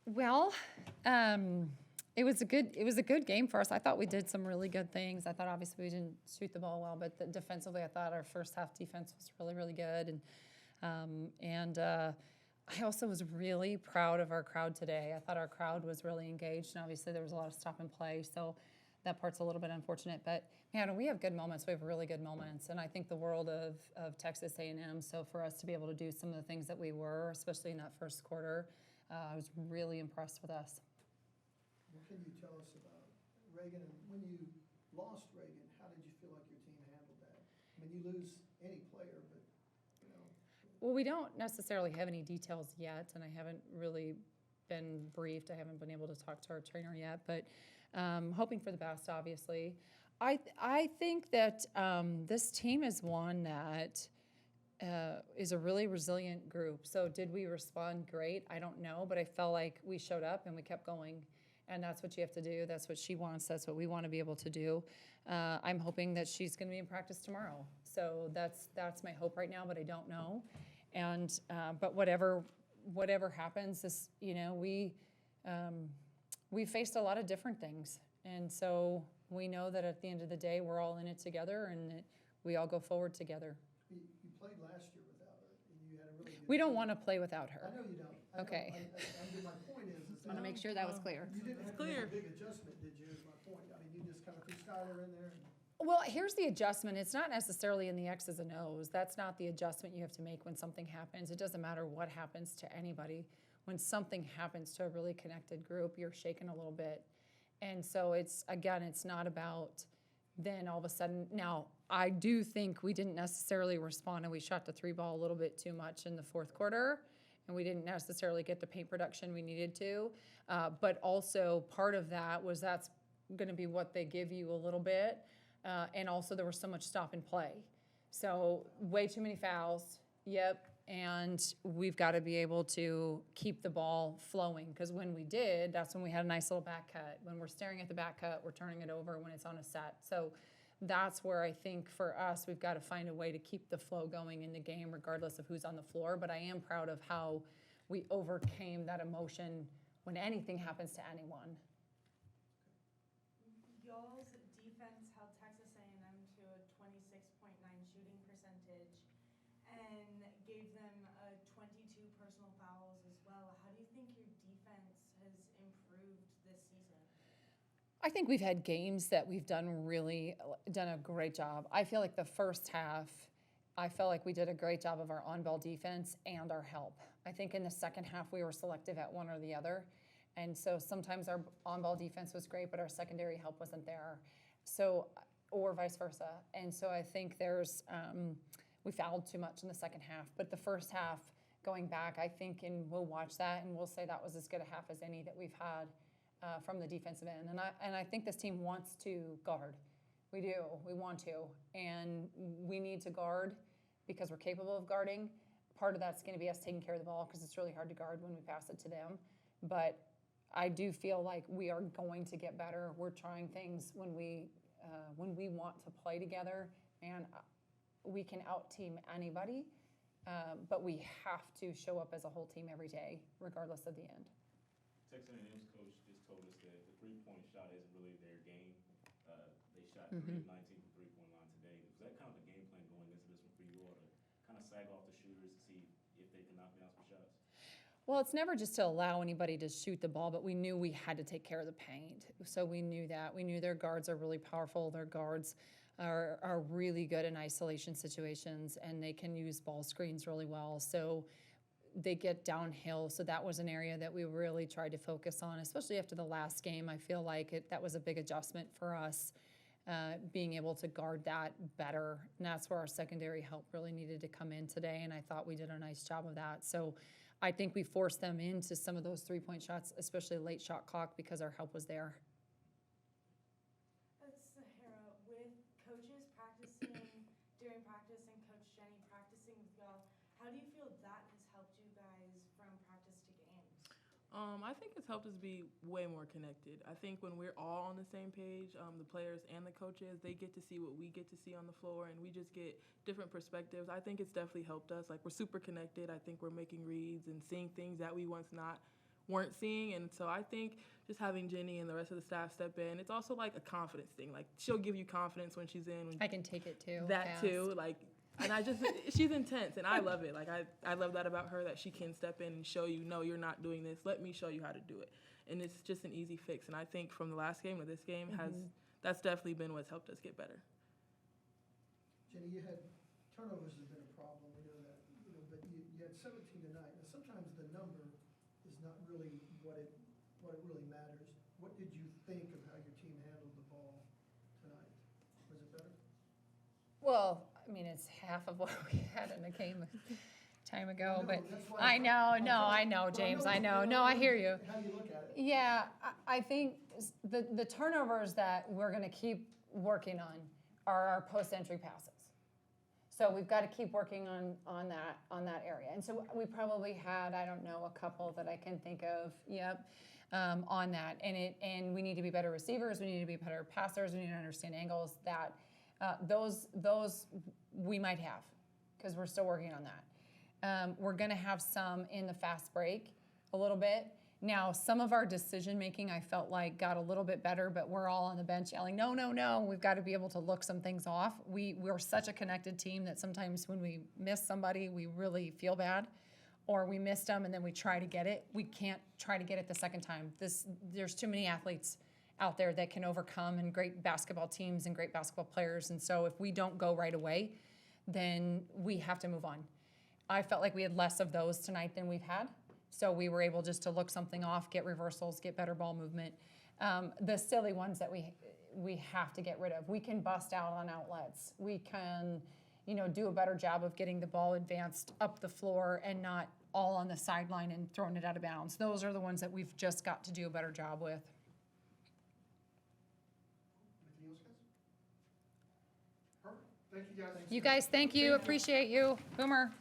Well, it was a good game for us. I thought we did some really good things. I thought obviously we didn't shoot the ball well, but defensively, I thought our first half defense was really, really good. And I also was really proud of our crowd today. I thought our crowd was really engaged, and obviously there was a lot of stop and play, so that part's a little bit unfortunate. But man, we have good moments. We have really good moments, and I think the world of Texas A&M. So for us to be able to do some of the things that we were, especially in that first quarter, I was really impressed with us. What can you tell us about Reagan? And when you lost Reagan, how did you feel like your team handled that? I mean, you lose any player, but, you know. Well, we don't necessarily have any details yet, and I haven't really been briefed. I haven't been able to talk to our trainer yet, but hoping for the best, obviously. I think that this team is one that is a really resilient group. So did we respond great? I don't know, but I felt like we showed up and we kept going. And that's what you have to do. That's what she wants. That's what we want to be able to do. I'm hoping that she's going to be in practice tomorrow. So that's my hope right now, but I don't know. And but whatever happens, this we faced a lot of different things, and so we know that at the end of the day, we're all in it together, and that we all go forward together. You played last year without her, and you had a really good We don't team. want to play without her. I know you don't. I know. Okay. My point is I want to make sure that was clear. you didn't have to make a big adjustment, did you, is my point. I mean, you just kind of threw Skylar in there. Well, here's the adjustment. It's not necessarily in the X's and O's. That's not the adjustment you have to make when something happens. It doesn't matter what happens to anybody. When something happens to a really connected group, you're shaken a little bit. And so it's not about then all of a sudden. Now, I do think we didn't necessarily respond, and we shot the three ball a little bit too much in the fourth quarter, and we didn't necessarily get the paint production we needed to. But also part of that was that's going to be what they give you a little bit. And also there was so much stop and play. So way too many fouls. Yep. And we've got to be able to keep the ball flowing, because when we did, that's when we had a nice little back cut. When we're staring at the back cut, we're turning it over when it's on a set. So that's where I think for us, we've got to find a way to keep the flow going in the game regardless of who's on the floor. But I am proud of how we overcame that emotion when anything happens to anyone. Y'all's defense held Texas A&M to a 26.9 shooting percentage and gave them 22 personal fouls as well. How do you think your defense has improved this season? I think we've had games that we've done a great job. I feel like the first half, I felt like we did a great job of our on-ball defense and our help. I think in the second half we were selective at one or the other. And so sometimes our on-ball defense was great, but our secondary help wasn't there. So, or vice versa. And so I think we fouled too much in the second half. But the first half, going back, I think, and we'll watch that and we'll say that was as good a half as any that we've had from the defensive end. And I think this team wants to guard. We do. We want to. And we need to guard because we're capable of guarding. Part of that's going to be us taking care of the ball, because it's really hard to guard when we pass it to them. But I do feel like we are going to get better. We're trying things when we want to play together, and we can out-team anybody, but we have to show up as a whole team every day, regardless of the end. Texas A&M's coach just told us that the three-point shot isn't really their game. They shot 3 of 19 from three-point line today. Was that kind of the game plan going into this one for you all, to kind of sag off the shooters to see if they can knock down some shots? Well, it's never just to allow anybody to shoot the ball, but we knew we had to take care of the paint. So we knew that. We knew their guards are really powerful. Their guards are really good in isolation situations, and they can use ball screens really well. So they get downhill. So that was an area that we really tried to focus on, especially after the last game. I feel like that was a big adjustment for us, being able to guard that better. And that's where our secondary help really needed to come in today, and I thought we did a nice job of that. So I think we forced them into some of those three-point shots, especially late shot clock, because our help was there. Sahara, with coaches practicing during practice and Coach Jennie practicing with y'all, how do you feel that has helped you guys from practice to games? I think it's helped us be way more connected. I think when we're all on the same page, the players and the coaches, they get to see what we get to see on the floor, and we just get different perspectives. I think it's definitely helped us. Like, we're super connected. I think we're making reads and seeing things that we once weren't seeing. And so I think just having Jennie and the rest of the staff step in, it's also like a confidence thing. Like, she'll give you confidence when she's in. I can take it too. That fast. too, like, and I just, she's intense, and I love it. Like, I love that about her, that she can step in and show you, no, you're not doing this. Let me show you how to do it. And it's just an easy fix. And I think from the last game to this game, that's definitely been what's helped us get better. Jennie, you had, turnovers has been a problem, we know that, but you had 17 tonight. Now, sometimes the number is not really what it really matters. What did you think of how your team handled the ball tonight? Was it better? Well, I mean, it's half of what we had in the game a time ago, but That's why I know, James, I know. No, I hear you. How do you look at it? Yeah, I think the turnovers that we're going to keep working on are our post-entry passes. So we've got to keep working on that area. And so we probably had, I don't know, a couple that I can think of. Yep. On that, and we need to be better receivers. We need to be better passers. We need to understand angles. That those we might have, because we're still working on that. We're going to have some in the fast break a little bit. Now, some of our decision making I felt like got a little bit better, but we're all on the bench yelling, no, no, no. We've got to be able to look some things off. We're such a connected team that sometimes when we miss somebody, we really feel bad. Or we missed them and then we try to get it. We can't try to get it the second time. There's too many athletes out there that can overcome, and great basketball teams and great basketball players. And so if we don't go right away, then we have to move on. I felt like we had less of those tonight than we've had. So we were able just to look something off, get reversals, get better ball movement. The silly ones that we have to get rid of. We can bust out on outlets. We can do a better job of getting the ball advanced up the floor and not all on the sideline and throwing it out of bounds. Those are the ones that we've just got to do a better job with. Anything else, guys? Perfect. Thank you, guys. You guys, thank you. Appreciate you. Boomer.